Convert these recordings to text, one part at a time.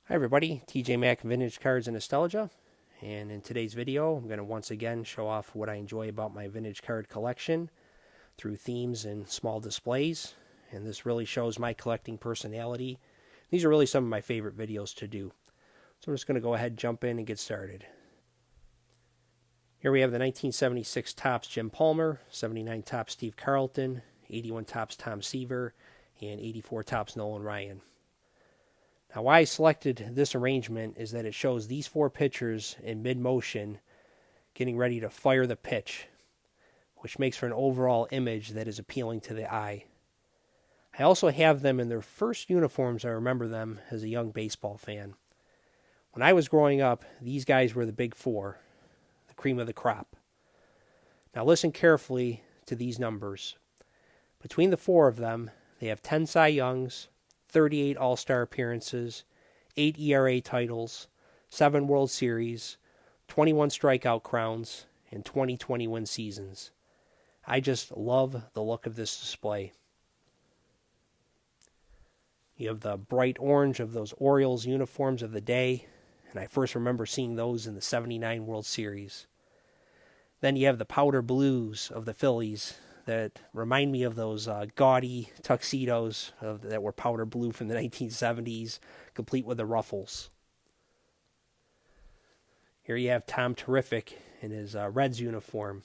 Hi everybody, TJ Mack Vintage Cards and Nostalgia, and in today's video I'm going to once again show off what I enjoy about my vintage card collection through themes and small displays, and this really shows my collecting personality. These are really some of my favorite videos to do, so I'm just going to go ahead and jump in and get started. Here we have the 1976 Topps Jim Palmer, 79 Topps Steve Carlton, 81 Topps Tom Seaver, and 84 Topps Nolan Ryan. Now, why I selected this arrangement is that it shows these four pitchers in mid-motion getting ready to fire the pitch, which makes for an overall image that is appealing to the eye. I also have them in their first uniforms. I remember them as a young baseball fan. When I was growing up, these guys were the big four, the cream of the crop. Now listen carefully to these numbers. Between the four of them, they have 10 Cy Youngs, 38 All-Star appearances, 8 ERA titles, 7 World Series, 21 strikeout crowns, and 20 win seasons. I just love the look of this display. You have the bright orange of those Orioles uniforms of the day, and I first remember seeing those in the '79 World Series. Then you have the powder blues of the Phillies that remind me of those gaudy tuxedos that were powder blue from the 1970s, complete with the ruffles. Here you have Tom Terrific in his Reds uniform.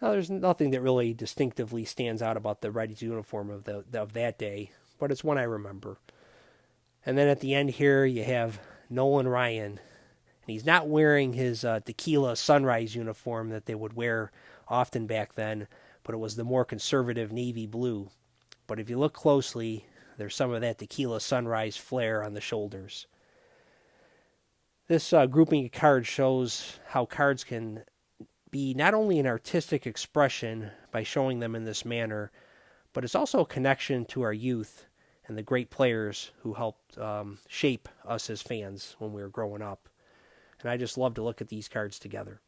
Now, there's nothing that really distinctively stands out about the Reds uniform of that day, but it's one I remember. And then at the end here, you have Nolan Ryan. And he's not wearing his tequila sunrise uniform that they would wear often back then, but it was the more conservative navy blue. But if you look closely, there's some of that tequila sunrise flare on the shoulders. This grouping of cards shows how cards can be not only an artistic expression by showing them in this manner, but it's also a connection to our youth and the great players who helped shape us as fans when we were growing up. And I just love to look at these cards together.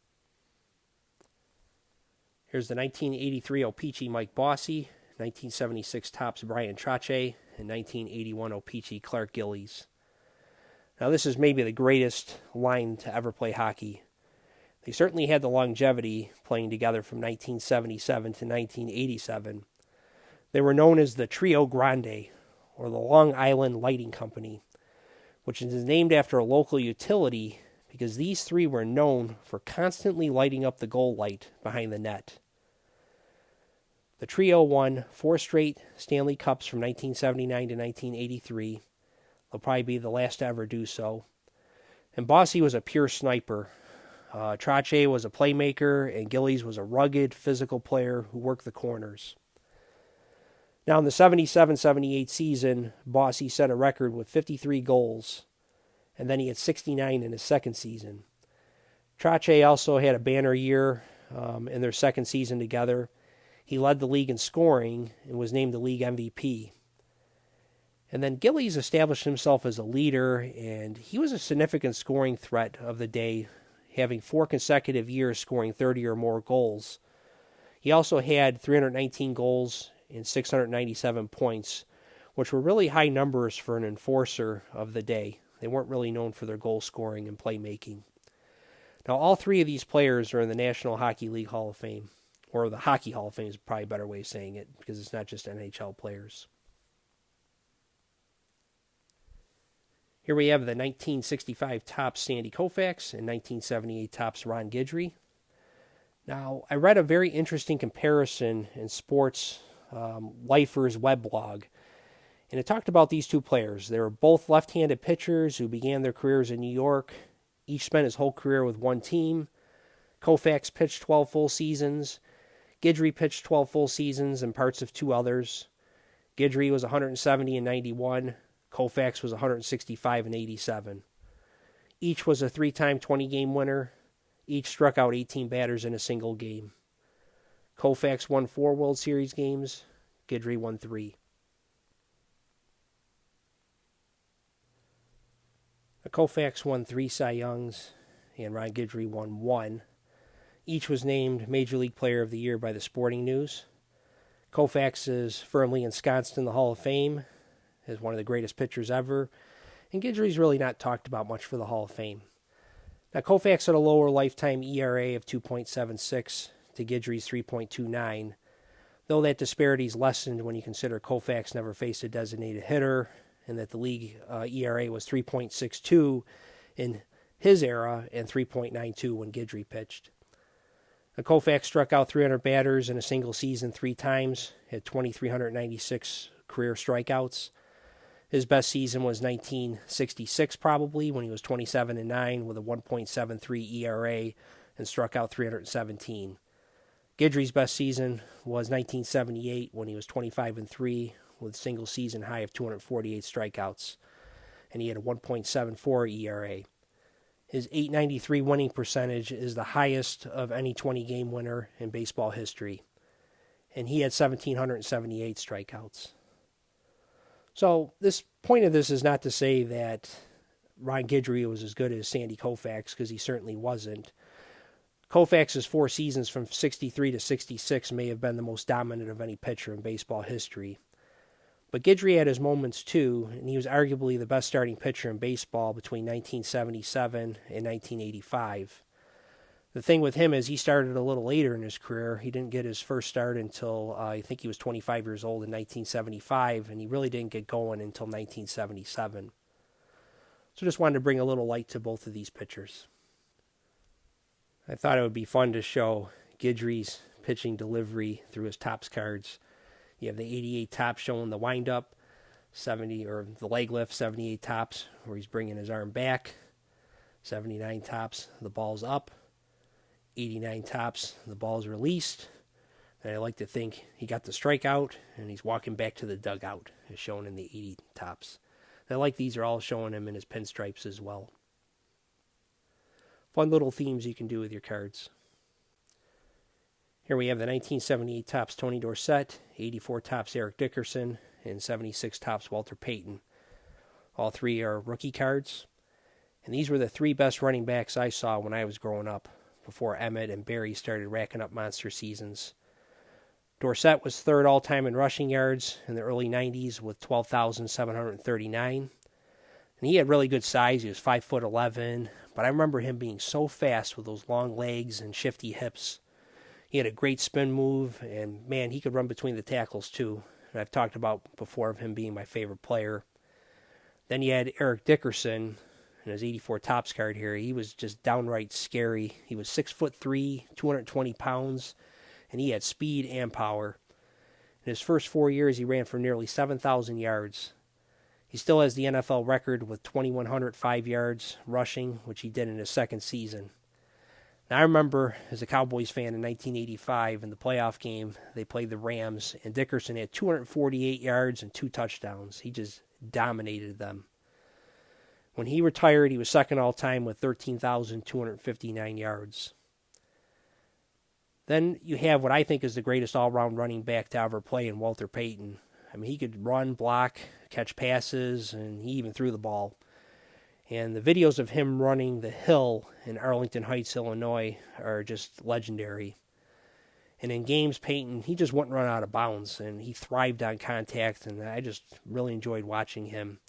Here's the 1983 O-Pee-Chee Mike Bossy, 1976 Topps Brian Trache, and 1981 O-Pee-Chee Clark Gillies. Now this is maybe the greatest line to ever play hockey. They certainly had the longevity playing together from 1977 to 1987. They were known as the Trio Grande, or the Long Island Lighting Company, which is named after a local utility because these three were known for constantly lighting up the goal light behind the net. The trio won 4 straight Stanley Cups from 1979 to 1983. They'll probably be the last to ever do so. And Bossy was a pure sniper. Trache was a playmaker, and Gillies was a rugged, physical player who worked the corners. Now in the 77-78 season, Bossy set a record with 53 goals, and then he had 69 in his second season. Trache also had a banner year in their second season together. He led the league in scoring and was named the league MVP. And then Gillies established himself as a leader, and he was a significant scoring threat of the day, having 4 consecutive years scoring 30 or more goals. He also had 319 goals and 697 points, which were really high numbers for an enforcer of the day. They weren't really known for their goal scoring and playmaking. Now, all three of these players are in the National Hockey League Hall of Fame, or the Hockey Hall of Fame is probably a better way of saying it, because it's not just NHL players. Here we have the 1965 Topps Sandy Koufax and 1978 Topps Ron Guidry. Now, I read a very interesting comparison in Sports Lifer's weblog, and it talked about these two players. They were both left-handed pitchers who began their careers in New York. Each spent his whole career with one team. Koufax pitched 12 full seasons. Guidry pitched 12 full seasons and parts of 2 others. Guidry was 170 in 91. Koufax was 165 in 87. Each was a 3-time 20-game winner. Each struck out 18 batters in a single game. Koufax won 4 World Series games. Guidry won 3. Koufax won 3 Cy Youngs, and Ron Guidry won 1. Each was named Major League Player of the Year by the Sporting News. Koufax is firmly ensconced in the Hall of Fame as one of the greatest pitchers ever, And Guidry's really not talked about much for the Hall of Fame. Now, Koufax had a lower lifetime ERA of 2.76 to Guidry's 3.29, though that disparity is lessened when you consider Koufax never faced a designated hitter and that the league ERA was 3.62 in his era and 3.92 when Guidry pitched. Now, Koufax struck out 300 batters in a single season 3 times, had 2,396 career strikeouts. His best season was 1966 probably, when he was 27-9 with a 1.73 ERA and struck out 317. Guidry's best season was 1978 when he was 25-3 with a single season high of 248 strikeouts, and he had a 1.74 ERA. His .893 winning percentage is the highest of any 20-game winner in baseball history, and he had 1,778 strikeouts. So this point of this is not to say that Ron Guidry was as good as Sandy Koufax, because he certainly wasn't. Koufax's 4 seasons from 63 to 66 may have been the most dominant of any pitcher in baseball history. But Guidry had his moments too, and he was arguably the best starting pitcher in baseball between 1977 and 1985. The thing with him is he started a little later in his career. He didn't get his first start until I think he was 25 years old in 1975, and he really didn't get going until 1977. So just wanted to bring a little light to both of these pitchers. I thought it would be fun to show Guidry's pitching delivery through his Topps cards. You have the 88 Topps showing the windup, 70 or the leg lift, 78 Topps where he's bringing his arm back, 79 Topps, the ball's up, 89 Topps, the ball's released. And I like to think he got the strikeout and he's walking back to the dugout, as shown in the 80 Topps. And I like these are all showing him in his pinstripes as well. Fun little themes you can do with your cards. Here we have the 1978 Topps Tony Dorsett, 84 Topps Eric Dickerson, and 76 Topps Walter Payton. All 3 are rookie cards. And these were the 3 best running backs I saw when I was growing up, before Emmett and Barry started racking up monster seasons. Dorsett was 3rd all-time in rushing yards in the early 90s with 12,739. And he had really good size. He was 5'11", but I remember him being so fast with those long legs and shifty hips. He had a great spin move, and man, he could run between the tackles too. And I've talked about before of him being my favorite player. Then you had Eric Dickerson in his 84 Topps card here. He was just downright scary. He was 6'3", 220 pounds, and he had speed and power. In his first 4 years, he ran for nearly 7,000 yards. He still has the NFL record with 2,105 yards rushing, which he did in his second season. Now, I remember as a Cowboys fan in 1985 in the playoff game, they played the Rams, and Dickerson had 248 yards and 2 touchdowns. He just dominated them. When he retired, he was second all-time with 13,259 yards. Then you have what I think is the greatest all-round running back to ever play in Walter Payton. I mean, he could run, block, catch passes, and he even threw the ball. And the videos of him running the hill in Arlington Heights, Illinois are just legendary. And in games, Payton, he just wouldn't run out of bounds, and he thrived on contact, and I just really enjoyed watching him.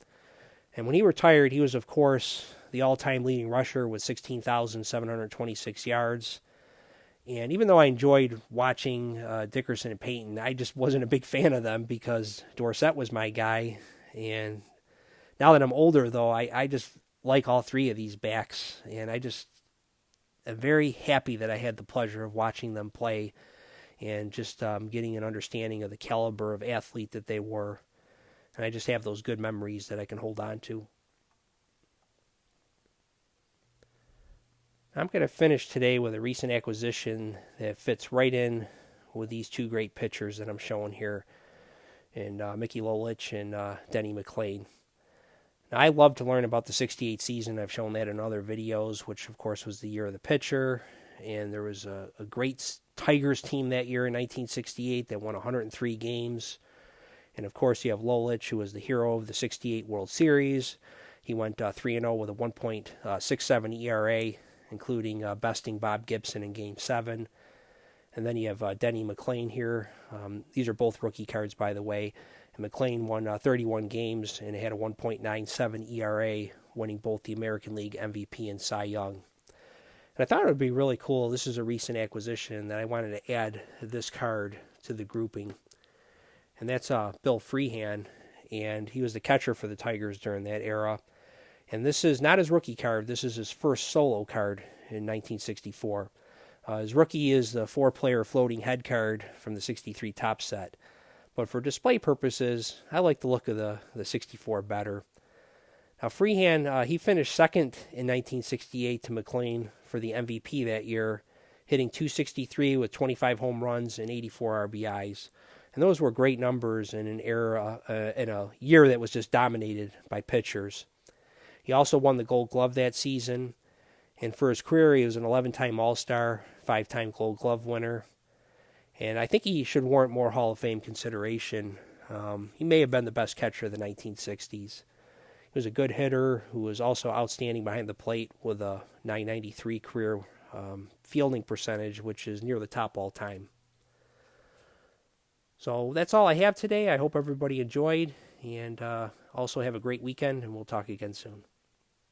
And when he retired, he was, of course, the all-time leading rusher with 16,726 yards. And even though I enjoyed watching Dickerson and Payton, I just wasn't a big fan of them because Dorsett was my guy. And now that I'm older, though, I just like all 3 of these backs. And I just am very happy that I had the pleasure of watching them play and just getting an understanding of the caliber of athlete that they were. And I just have those good memories that I can hold on to. I'm going to finish today with a recent acquisition that fits right in with these 2 great pitchers that I'm showing here, and Mickey Lolich and Denny McLain. Now, I love to learn about the 68 season. I've shown that in other videos, which of course was the year of the pitcher, and there was a great Tigers team that year in 1968 that won 103 games. And of course you have Lolich, who was the hero of the 68 World Series. He went 3-0 with a 1.67 ERA, including besting Bob Gibson in Game 7. And then you have Denny McLain here. These are both rookie cards, by the way. And McLean won 31 games and had a 1.97 ERA, winning both the American League MVP and Cy Young. And I thought it would be really cool. This is a recent acquisition that I wanted to add this card to the grouping. And that's Bill Freehan, and he was the catcher for the Tigers during that era. And this is not his rookie card. This is his first solo card in 1964. His rookie is the 4-player floating head card from the 63 top set. But for display purposes, I like the look of the 64 better. Now, Freehan, he finished second in 1968 to McLean for the MVP that year, hitting .263 with 25 home runs and 84 RBIs. And those were great numbers in an era, in a year that was just dominated by pitchers. He also won the Gold Glove that season, and for his career, he was an 11-time All-Star, 5-time Gold Glove winner. And I think he should warrant more Hall of Fame consideration. He may have been the best catcher of the 1960s. He was a good hitter who was also outstanding behind the plate with a .993 career fielding percentage, which is near the top all time. So that's all I have today. I hope everybody enjoyed, and also have a great weekend, and we'll talk again soon.